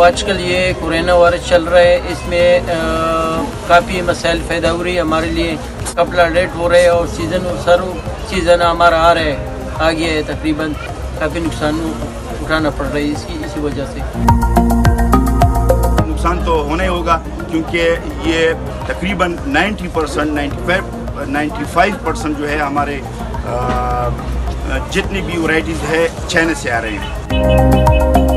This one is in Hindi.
आजकल ये कोरोना वायरस चल रहा है, इसमें काफ़ी मसाइल पैदा हो रही है हमारे लिए। कपड़ा लेट हो रहे हैं और सीज़न हमारा आ रहा है, आ गया है, तकरीबन काफ़ी नुकसान उठाना पड़ रहा है इसी वजह से। नुकसान तो होना ही होगा क्योंकि ये तकरीबन 90% 95% जो है हमारे जितनी भी वैराइटीज़ है चाइना से आ रहे हैं।